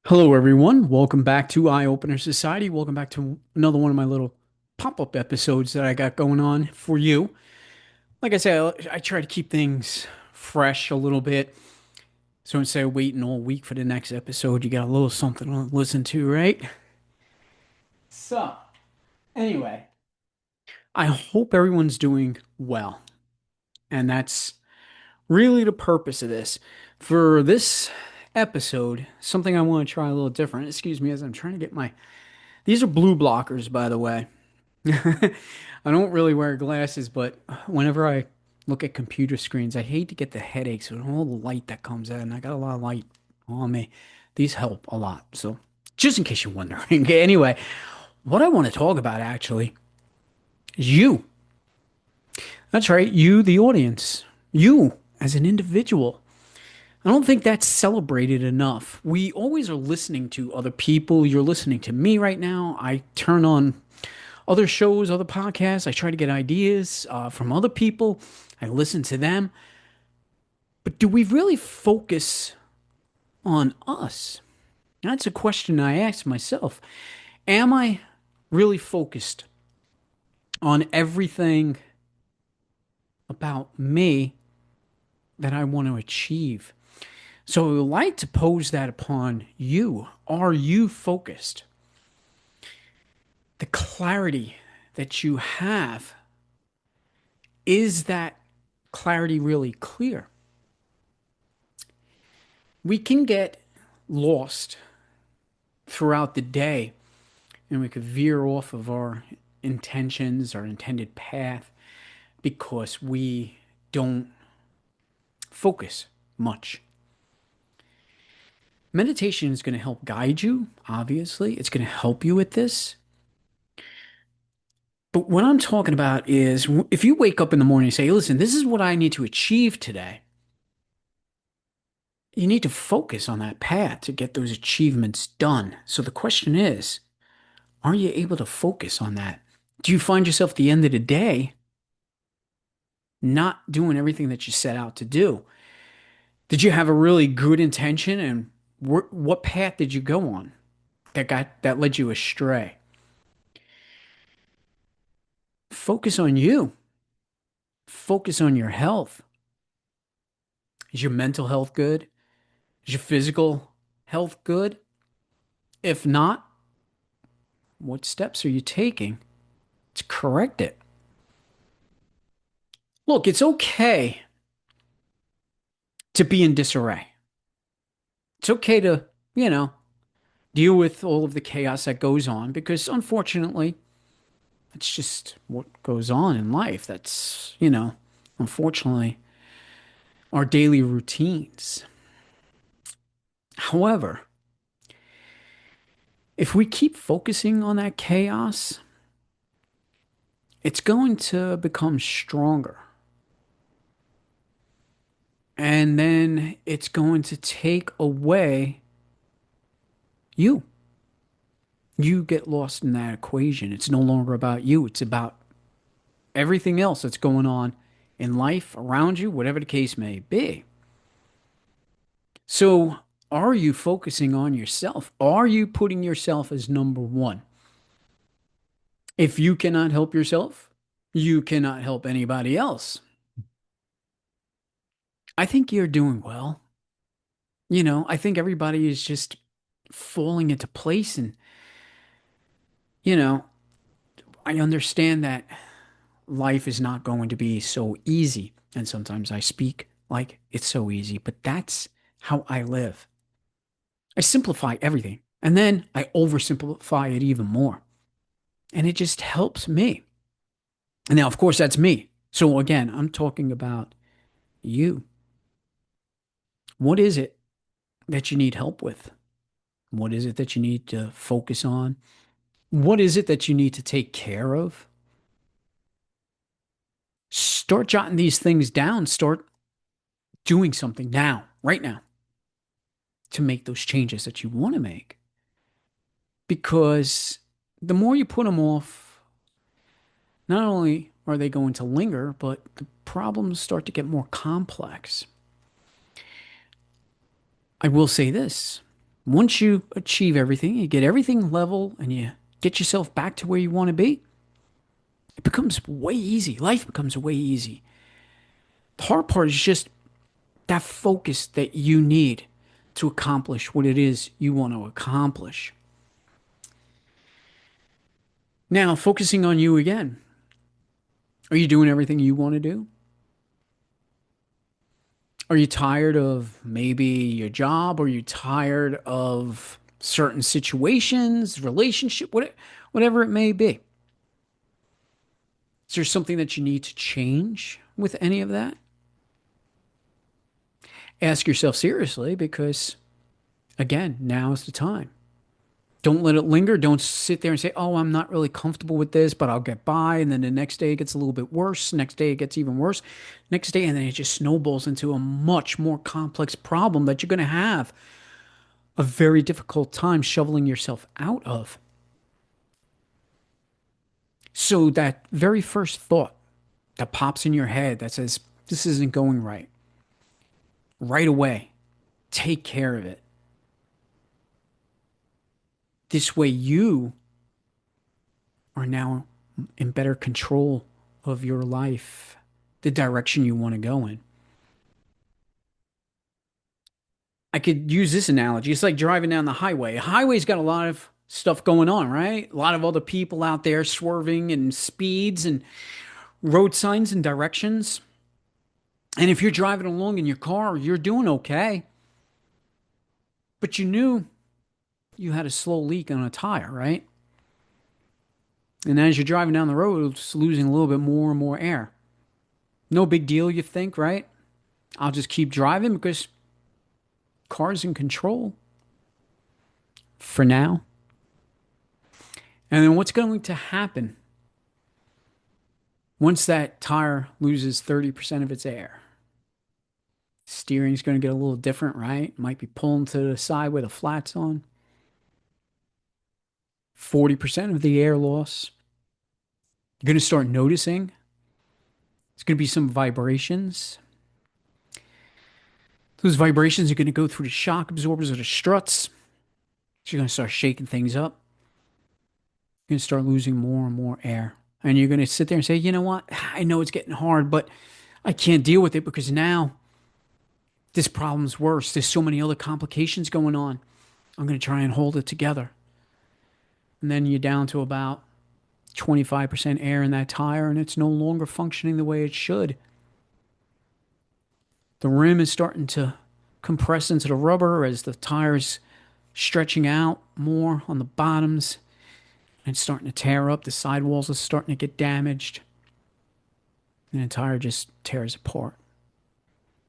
Hello, everyone. Welcome back to Eye Opener Society. Welcome back to another one of my little pop-up episodes that I got going on for you. Like I said, I try to keep things fresh a little bit. So instead of waiting all week for the next episode, you got a little something to listen to, right? So, anyway, I hope everyone's doing well. And that's really the purpose of this. For this episode, something I want to try a little different. Excuse me as I'm trying to get my. These are blue blockers, by the way. I don't really wear glasses, but whenever I look at computer screens, I hate to get the headaches with all the light that comes in. I got a lot of light on me. These help a lot. So, just in case you're wondering. Anyway, what I want to talk about actually is you. That's right, you, the audience. You as an individual. I don't think that's celebrated enough. We always are listening to other people. You're listening to me right now. I turn on other shows, other podcasts. I try to get ideas from other people. I listen to them. But do we really focus on us? That's a question I ask myself. Am I really focused on everything about me that I want to achieve? So I would like to pose that upon you. Are you focused? The clarity that you have, is that clarity really clear? We can get lost throughout the day and we could veer off of our intentions, our intended path, because we don't focus much. Meditation is going to help guide you, obviously. It's going to help you with this. But what I'm talking about is if you wake up in the morning and say, listen, this is what I need to achieve today, you need to focus on that path to get those achievements done. So the question is, are you able to focus on that? Do you find yourself at the end of the day not doing everything that you set out to do? Did you have a really good intention and what path did you go on that led you astray? Focus on you. Focus on your health. Is your mental health good? Is your physical health good? If not, what steps are you taking to correct it? Look, it's okay to be in disarray. It's okay to, you know, deal with all of the chaos that goes on because unfortunately, it's just what goes on in life. That's, unfortunately, our daily routines. However, if we keep focusing on that chaos, it's going to become stronger. And then it's going to take away you. You get lost in that equation. It's no longer about you, it's about everything else that's going on in life around you, whatever the case may be. So, are you focusing on yourself? Are you putting yourself as number one? If you cannot help yourself, you cannot help anybody else. I think you're doing well. I think everybody is just falling into place. And, you know, I understand that life is not going to be so easy. And sometimes I speak like it's so easy, but that's how I live. I simplify everything and then I oversimplify it even more. And it just helps me. And now, of course, that's me. So again, I'm talking about you. What is it that you need help with? What is it that you need to focus on? What is it that you need to take care of? Start jotting these things down. Start doing something now, right now, to make those changes that you want to make. Because the more you put them off, not only are they going to linger, but the problems start to get more complex. I will say this. Once you achieve everything, you get everything level and you get yourself back to where you want to be, it becomes way easy. Life becomes way easy. The hard part is just that focus that you need to accomplish what it is you want to accomplish. Now, focusing on you again. Are you doing everything you want to do? Are you tired of maybe your job? Are you tired of certain situations, relationship, whatever it may be? Is there something that you need to change with any of that? Ask yourself seriously because, again, now is the time. Don't let it linger. Don't sit there and say, oh, I'm not really comfortable with this, but I'll get by. And then the next day it gets a little bit worse. Next day it gets even worse. Next day, and then it just snowballs into a much more complex problem that you're going to have a very difficult time shoveling yourself out of. So, that very first thought that pops in your head that says, this isn't going right away, take care of it. This way, you are now in better control of your life, the direction you want to go in. I could use this analogy. It's like driving down the highway. A highway's got a lot of stuff going on, right? A lot of other people out there swerving and speeds and road signs and directions. And if you're driving along in your car, you're doing okay. But you knew you had a slow leak on a tire, right? And as you're driving down the road, it's losing a little bit more and more air. No big deal, you think, right? I'll just keep driving because car's in control for now. And then what's going to happen once that tire loses 30% of its air? Steering's going to get a little different, right? Might be pulling to the side with the flats on. 40% of the air loss. You're going to start noticing. It's going to be some vibrations. Those vibrations are going to go through the shock absorbers or the struts. So you're going to start shaking things up. You're going to start losing more and more air. And you're going to sit there and say, you know what? I know it's getting hard, but I can't deal with it because now this problem's worse. There's so many other complications going on. I'm going to try and hold it together. And then you're down to about 25% air in that tire, and it's no longer functioning the way it should. The rim is starting to compress into the rubber as the tire's stretching out more on the bottoms, and it's starting to tear up. The sidewalls are starting to get damaged, and the tire just tears apart.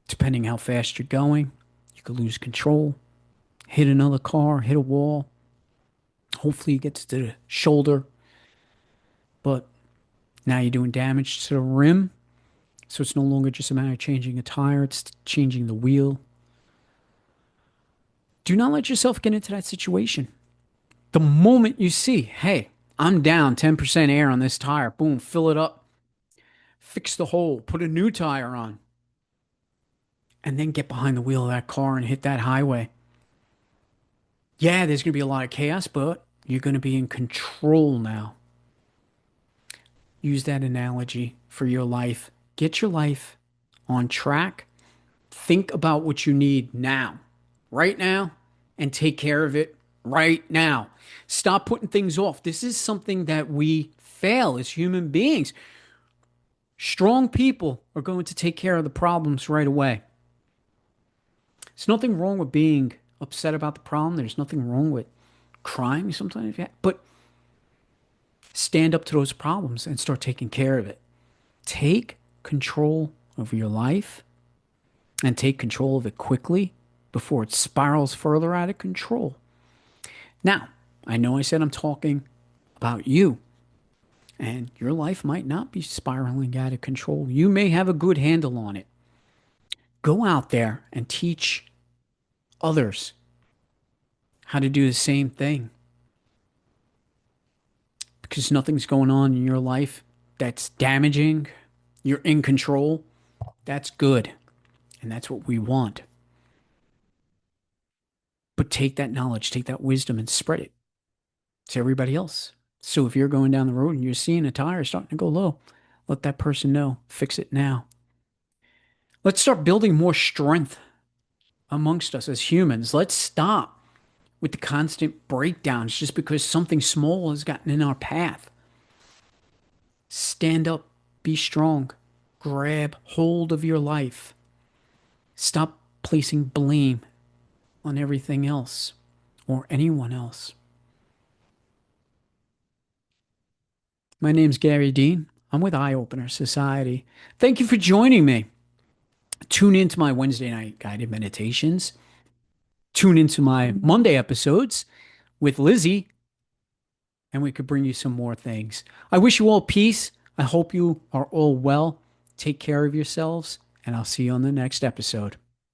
Depending how fast you're going, you could lose control, hit another car, hit a wall. Hopefully, it gets to the shoulder, but now you're doing damage to the rim. So it's no longer just a matter of changing a tire, it's changing the wheel. Do not let yourself get into that situation. The moment you see, hey, I'm down 10% air on this tire, boom, fill it up, fix the hole, put a new tire on, and then get behind the wheel of that car and hit that highway. Yeah, there's going to be a lot of chaos, but you're going to be in control now. Use that analogy for your life. Get your life on track. Think about what you need now, right now, and take care of it right now. Stop putting things off. This is something that we fail as human beings. Strong people are going to take care of the problems right away. There's nothing wrong with being upset about the problem. There's nothing wrong with crying sometimes, but stand up to those problems and start taking care of it. Take control of your life and take control of it quickly before it spirals further out of control. Now, I know I said I'm talking about you, and your life might not be spiraling out of control. You may have a good handle on it. Go out there and teach others how to do the same thing because nothing's going on in your life that's damaging. You're in control. That's good. And that's what we want. but take that knowledge, take that wisdom and spread it to everybody else. So if you're going down the road and you're seeing a tire starting to go low, let that person know, fix it now. Let's start building more strength amongst us as humans. Let's stop with the constant breakdowns just because something small has gotten in our path. Stand up, be strong, grab hold of your life. Stop placing blame on everything else or anyone else. My name's Gary Dean. I'm with Eye Opener Society. Thank you for joining me. Tune into my Wednesday night guided meditations. Tune into my Monday episodes with Lizzie, and we could bring you some more things. I wish you all peace. I hope you are all well. Take care of yourselves, and I'll see you on the next episode.